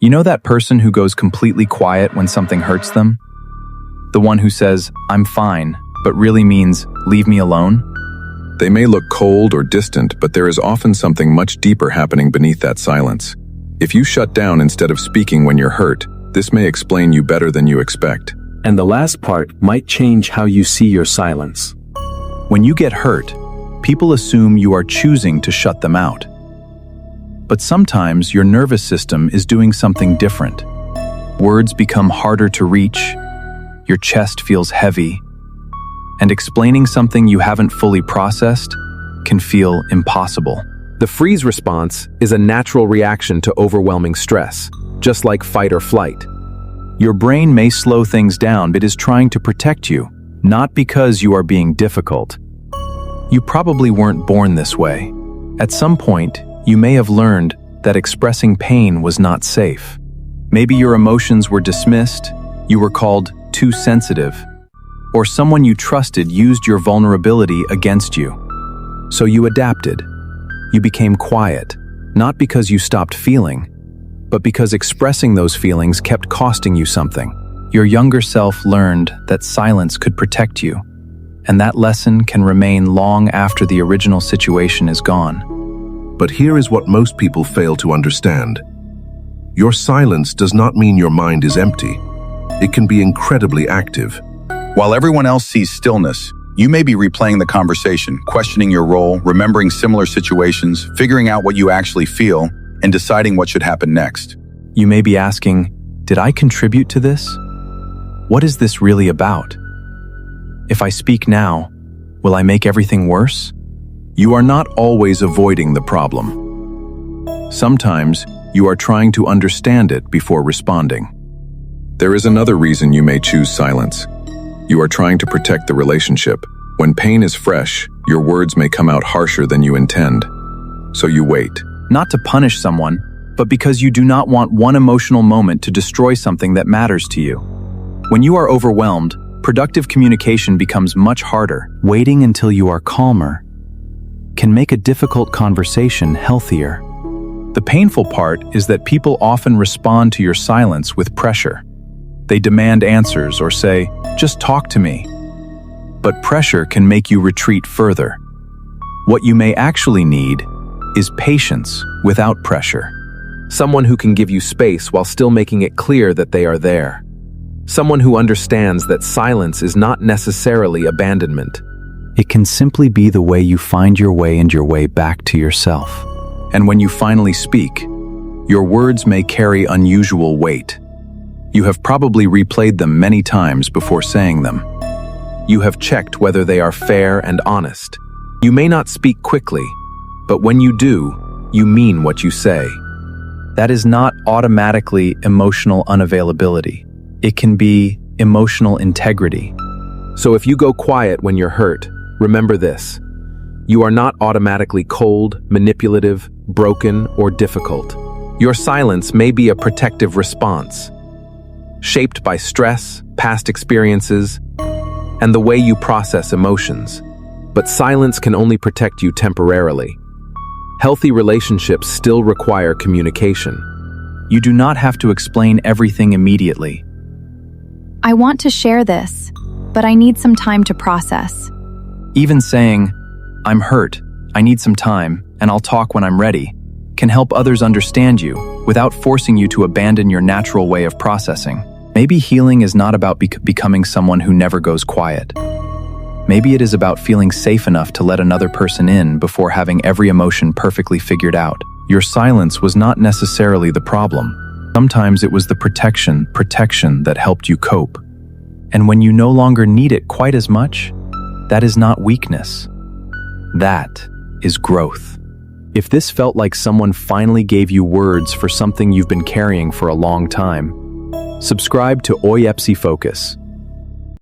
You know that person who goes completely quiet when something hurts them? The one who says, "I'm fine," but really means, "Leave me alone"? They may look cold or distant, but there is often something much deeper happening beneath that silence. If you shut down instead of speaking when you're hurt, this may explain you better than you expect. And the last part might change how you see your silence. When you get hurt, people assume you are choosing to shut them out. But sometimes your nervous system is doing something different. Words become harder to reach, your chest feels heavy, and explaining something you haven't fully processed can feel impossible. The freeze response is a natural reaction to overwhelming stress, just like fight or flight. Your brain may slow things down but is trying to protect you, not because you are being difficult. You probably weren't born this way. At some point, you may have learned that expressing pain was not safe. Maybe your emotions were dismissed, you were called too sensitive, or someone you trusted used your vulnerability against you. So you adapted. You became quiet, not because you stopped feeling, but because expressing those feelings kept costing you something. Your younger self learned that silence could protect you, and that lesson can remain long after the original situation is gone. But here is what most people fail to understand. Your silence does not mean your mind is empty. It can be incredibly active. While everyone else sees stillness, you may be replaying the conversation, questioning your role, remembering similar situations, figuring out what you actually feel, and deciding what should happen next. You may be asking, did I contribute to this? What is this really about? If I speak now, will I make everything worse? You are not always avoiding the problem. Sometimes you are trying to understand it before responding. There is another reason you may choose silence. You are trying to protect the relationship. When pain is fresh, your words may come out harsher than you intend. So you wait. Not to punish someone, but because you do not want one emotional moment to destroy something that matters to you. When you are overwhelmed, productive communication becomes much harder. Waiting until you are calmer can make a difficult conversation healthier. The painful part is that people often respond to your silence with pressure. They demand answers or say, "Just talk to me." But pressure can make you retreat further. What you may actually need is patience without pressure. Someone who can give you space while still making it clear that they are there. Someone who understands that silence is not necessarily abandonment. It can simply be the way you find your way and your way back to yourself. And when you finally speak, your words may carry unusual weight. You have probably replayed them many times before saying them. You have checked whether they are fair and honest. You may not speak quickly, but when you do, you mean what you say. That is not automatically emotional unavailability. It can be emotional integrity. So if you go quiet when you're hurt, remember this. You are not automatically cold, manipulative, broken, or difficult. Your silence may be a protective response, shaped by stress, past experiences, and the way you process emotions. But silence can only protect you temporarily. Healthy relationships still require communication. You do not have to explain everything immediately. I want to share this, but I need some time to process. Even saying, "I'm hurt, I need some time, and I'll talk when I'm ready," can help others understand you without forcing you to abandon your natural way of processing. Maybe healing is not about becoming someone who never goes quiet. Maybe it is about feeling safe enough to let another person in before having every emotion perfectly figured out. Your silence was not necessarily the problem. Sometimes it was the protection that helped you cope. And when you no longer need it quite as much, that is not weakness. That is growth. If this felt like someone finally gave you words for something you've been carrying for a long time, subscribe to Oyepsyfocus